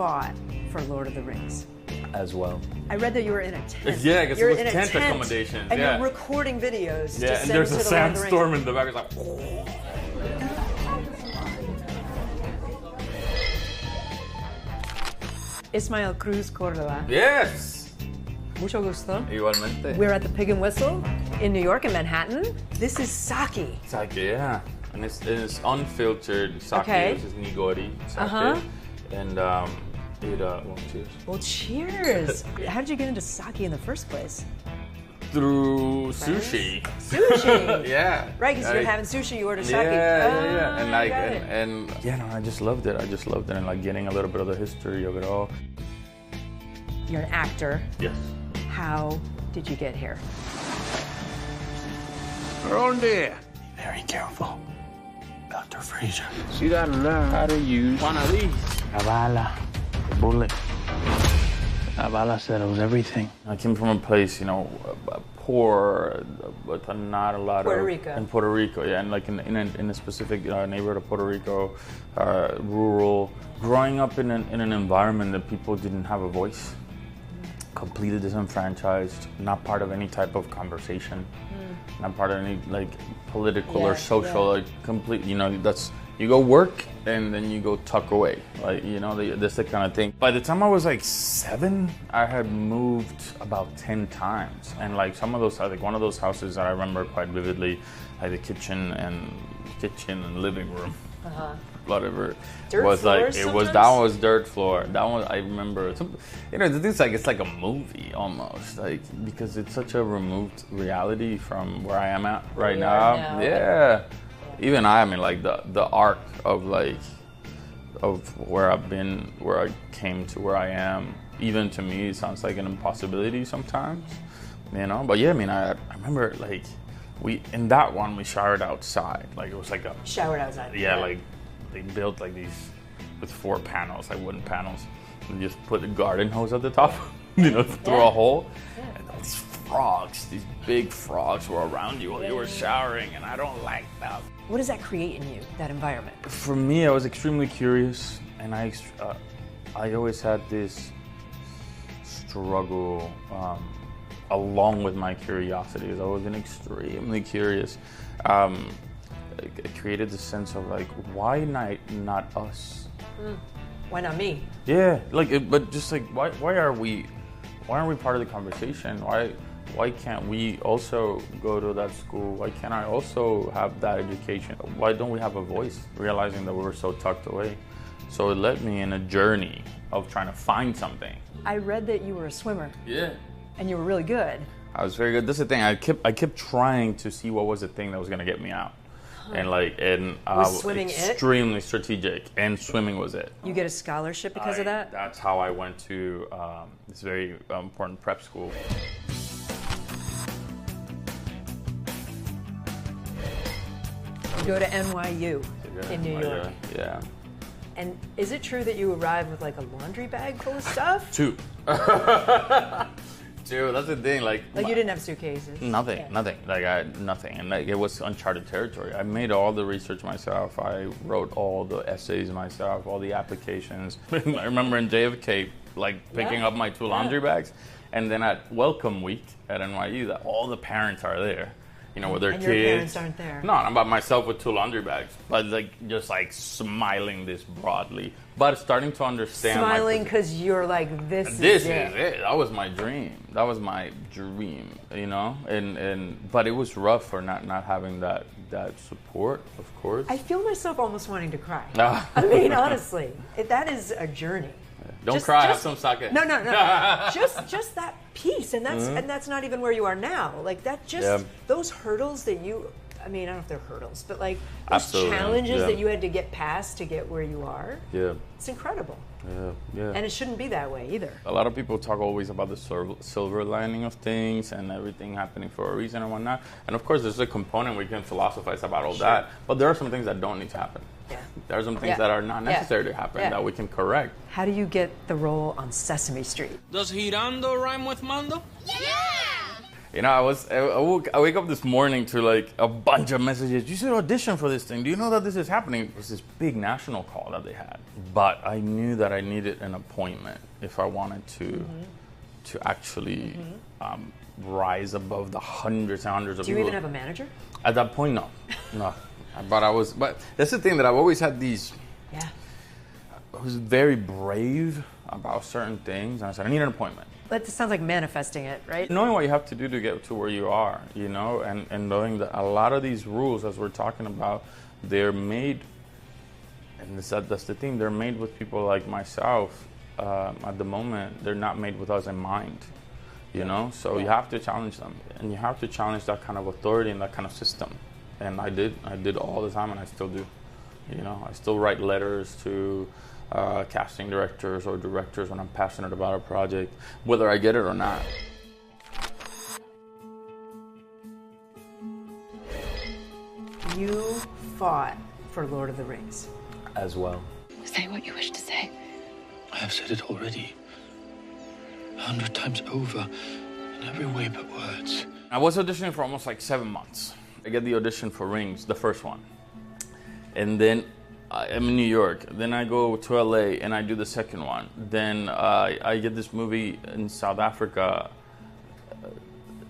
fought for Lord of the Rings. As well. I read that you were in a tent. Yeah, because you're it was in a tent tent accommodations. and yeah. you're recording videos. Yeah, to and send there's to a the Lord of the sandstorm Rings. in the back. It's like. Ismael Cruz Córdova. Yes. Mucho gusto. Igualmente. We're at the Pig and Whistle in New York, in Manhattan. This is sake. Sake, yeah. And it's unfiltered sake. Okay. This is nigori sake. And well, cheers. Well, cheers. How did you get into sake in the first place? Through sushi. Sushi. Yeah. Right, because you're having sushi, you order sake. Yeah. And like, got it. and yeah, no, I just loved it. And like getting a little bit of the history of it all. You're an actor. Yes. How did you get here? ¿Dónde? Very careful, Dr. Fraser. So you gotta learn how to use one of these. A bala, a bullet. A bala settles everything. I came from a place, poor, but not a lot Puerto of... Rico. In Puerto Rico, yeah, and like in a specific neighborhood of Puerto Rico, rural. Growing up in an environment that people didn't have a voice, completely disenfranchised, not part of any type of conversation, not part of any like political or social, like complete. That's you go work and then you go tuck away, like that's the kind of thing. By the time I was like 7, I had moved about 10 times, and like some of those, like one of those houses that I remember quite vividly, like the kitchen and living room. Whatever dirt was like floors it was sometimes? that was dirt floor. That one I remember. It's like a movie almost, like because it's such a removed reality from where I am at right now. Yeah. Even I mean like the arc of where I've been, where I came to where I am, even to me it sounds like an impossibility sometimes. But yeah, I mean I remember like we showered outside. Like it was like a Showered outside. Yeah, like they built like these with 4 panels, like wooden panels, and just put a garden hose at the top, through a hole. Yeah. And all these frogs, these big frogs were around you while you were showering, and I don't like that. What does that create in you, that environment? For me, I was extremely curious, and I always had this struggle along with my curiosity. I've always been extremely curious. It created this sense of like, why not us? Why not me? Yeah, but just like, why aren't we part of the conversation? Why can't we also go to that school? Why can't I also have that education? Why don't we have a voice? Realizing that we were so tucked away. So it led me in a journey of trying to find something. I read that you were a swimmer. Yeah. And you were really good. I was very good. This is the thing. I kept trying to see what was the thing that was gonna get me out. Was swimming extremely strategic, and swimming was it. You get a scholarship because of that? That's how I went to this very important prep school. You go to NYU in New York. Yeah. And is it true that you arrived with like a laundry bag full of stuff? 2. Dude, that's the thing. Like you didn't have suitcases. Nothing. Nothing, and like it was uncharted territory. I made all the research myself. I wrote all the essays myself, all the applications. I remember in JFK, like picking up my 2 laundry bags, and then at Welcome Week at NYU, that all the parents are there. With their and kids. Your parents aren't there. No, I'm by myself with 2 laundry bags, but just smiling this broadly, but starting to understand. Smiling because you're like, this is it. That was my dream. And but it was rough for not having that support, of course. I feel myself almost wanting to cry. I mean, honestly, that is a journey. Don't cry. Have some sake. No. just that piece, and that's not even where you are now. Like that, those hurdles that you. I mean, I don't know if they're hurdles, but like those challenges that you had to get past to get where you are. Yeah, it's incredible. Yeah. And it shouldn't be that way either. A lot of people talk always about the silver lining of things and everything happening for a reason and whatnot. And of course, there's a component we can philosophize about all that. But there are some things that don't need to happen. Yeah. There are some things that are not necessary to happen that we can correct. How do you get the role on Sesame Street? Does girando rhyme with mando? Yeah! You know, I wake up this morning to like a bunch of messages. You should audition for this thing. Do you know that this is happening? It was this big national call that they had. But I knew that I needed an appointment if I wanted to actually rise above the hundreds and hundreds of people. Do you even have a manager? At that point, no. But that's the thing, that I've always had these. Yeah. I was very brave about certain things, and I said, I need an appointment. That sounds like manifesting it, right? Knowing what you have to do to get to where you are, you know, and knowing that a lot of these rules, as we're talking about, they're made, and that's the thing, they're made with people like myself. At the moment, they're not made with us in mind, you know? So you have to challenge them, and you have to challenge that kind of authority and that kind of system. And I did all the time, and I still do. You know, I still write letters to casting directors or directors when I'm passionate about a project, whether I get it or not. You fought for Lord of the Rings. As well. Say what you wish to say. I have said it already. 100 times over, in every way but words. I was auditioning for almost like 7 months. I get the audition for Rings, the first one. And then I'm in New York. Then I go to LA and I do the second one. Then I get this movie in South Africa.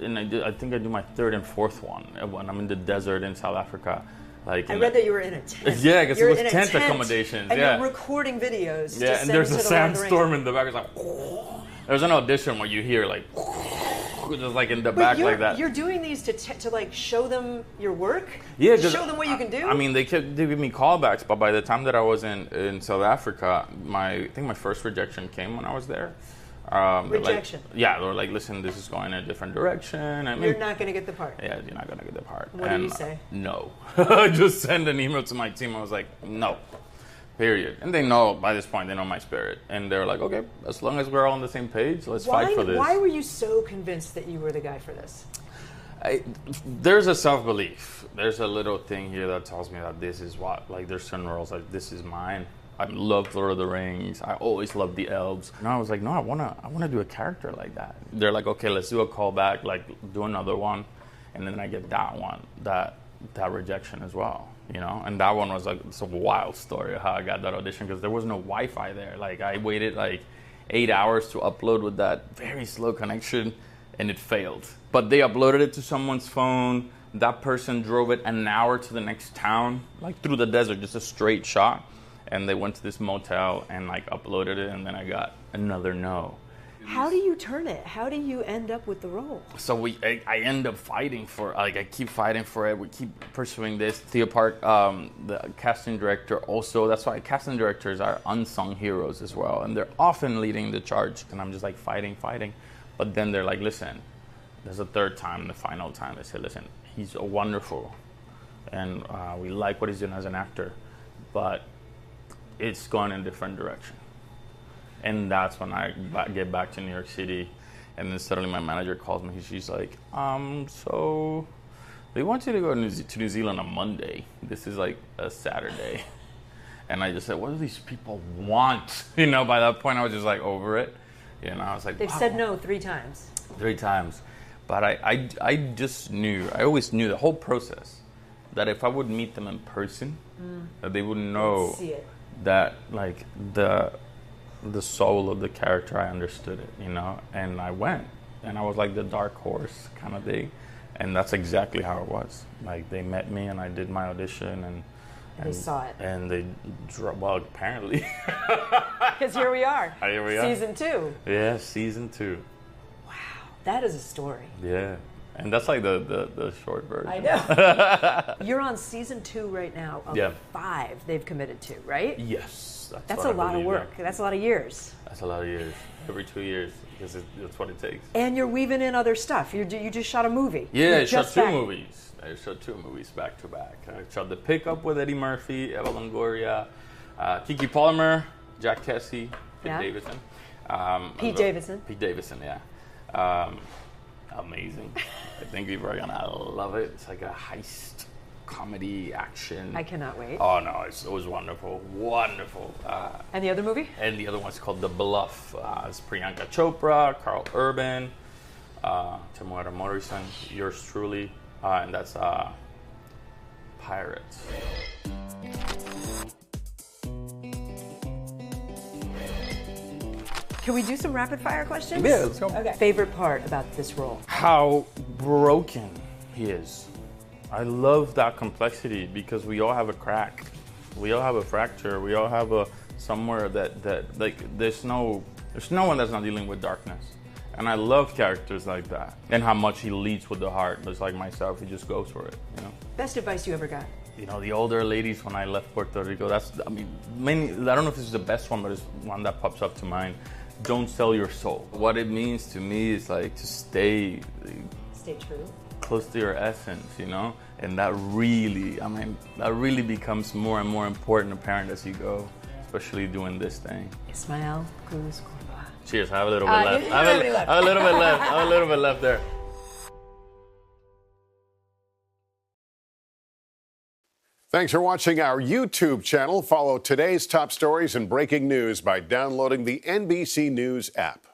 And I think I do my third and fourth one when I'm in the desert in South Africa. Like, I read that you were in a tent. Yeah, because it was tent accommodations. And yeah. you're recording videos. Yeah, and there's a sandstorm in the back. It's like, there's an audition where you hear like, just like in the back like that. You're doing these to like show them your work? Yeah, show them what you can do? I mean, they give me callbacks, but by the time that I was in South Africa, I think my first rejection came when I was there. Rejection? They were like, listen, this is going in a different direction. I mean, you're not going to get the part. Yeah, you're not going to get the part. What do you say? No. I just send an email to my team. I was like, no. Period. And they know, by this point, they know my spirit. And they're like, okay, as long as we're all on the same page, let's fight for this. Why were you so convinced that you were the guy for this? There's a self-belief. There's a little thing here that tells me that this is what, like, there's certain roles, like, this is mine. I love Lord of the Rings. I always loved the elves. And I was like, no, I wanna do a character like that. They're like, okay, let's do a callback, like, do another one. And then I get that one, that rejection as well. You know, and that one was like, it's a wild story of how I got that audition, because there was no Wi-Fi there. Like, I waited like 8 hours to upload with that very slow connection, and it failed. But they uploaded it to someone's phone. That person drove it an hour to the next town, like through the desert, just a straight shot. And they went to this motel and like uploaded it, and then I got another no. How do you turn it? How do you end up with the role? So I end up fighting for, like, I keep fighting for it. We keep pursuing this. Theo Park, the casting director, also, that's why casting directors are unsung heroes as well. And they're often leading the charge. And I'm just like fighting. But then they're like, listen, there's a third time, the final time. They say, listen, he's wonderful. And we like what he's doing as an actor. But it's going in a different direction. And that's when I get back to New York City, and then suddenly my manager calls me. She's like, so they want you to go to New Zealand on Monday. This is like a Saturday. And I just said, what do these people want? You know, by that point I was just like over it. You know, I was like, they've said no 3 times. 3 times. But I just knew, I always knew the whole process, that if I would meet them in person, that they would know that, like, the soul of the character, I understood it, you know. And I went, and I was like the dark horse kind of thing, and that's exactly how it was. Like, they met me, and I did my audition, and they saw it, and they well, apparently, because here we are. Here we are, season 2. Yeah, season 2. Wow, that is a story. Yeah. And that's like the short version. I know. You're on season 2 right now of 5 they've committed to, right? Yes. That's a lot of work. That's a lot of years. That's a lot of years. Every 2 years, because that's what it takes. And you're weaving in other stuff. You just shot a movie. Yeah, I shot 2 movies. I shot 2 movies back to back. I shot The Pickup with Eddie Murphy, Eva Longoria, Kiki Palmer, Jack Kessie, Pete Davidson. Pete Davidson. Pete Davidson, yeah. Amazing. I think people are gonna love it. It's like a heist comedy action. I cannot wait. Oh no, it was wonderful. And the other movie? And the other one's called The Bluff. It's Priyanka Chopra, Carl Urban, Temuera Morrison, yours truly, and that's Pirates. Can we do some rapid fire questions? Yeah, let's go. Okay. Favorite part about this role? How broken he is. I love that complexity because we all have a crack. We all have a fracture. We all have a somewhere that like there's no one that's not dealing with darkness. And I love characters like that. And how much he leads with the heart. Just like myself, he just goes for it, you know. Best advice you ever got? You know, the older ladies when I left Puerto Rico, I don't know if this is the best one, but it's one that pops up to mind. Don't sell your soul. What it means to me is like to stay true, close to your essence, you know? And that really becomes more and more important apparent as you go, especially doing this thing. Ismael Cruz Córdova. Cheers, I have a little bit left. You don't have any left. I have a little bit left. I have a little bit left there. Thanks for watching our YouTube channel. Follow today's top stories and breaking news by downloading the NBC News app.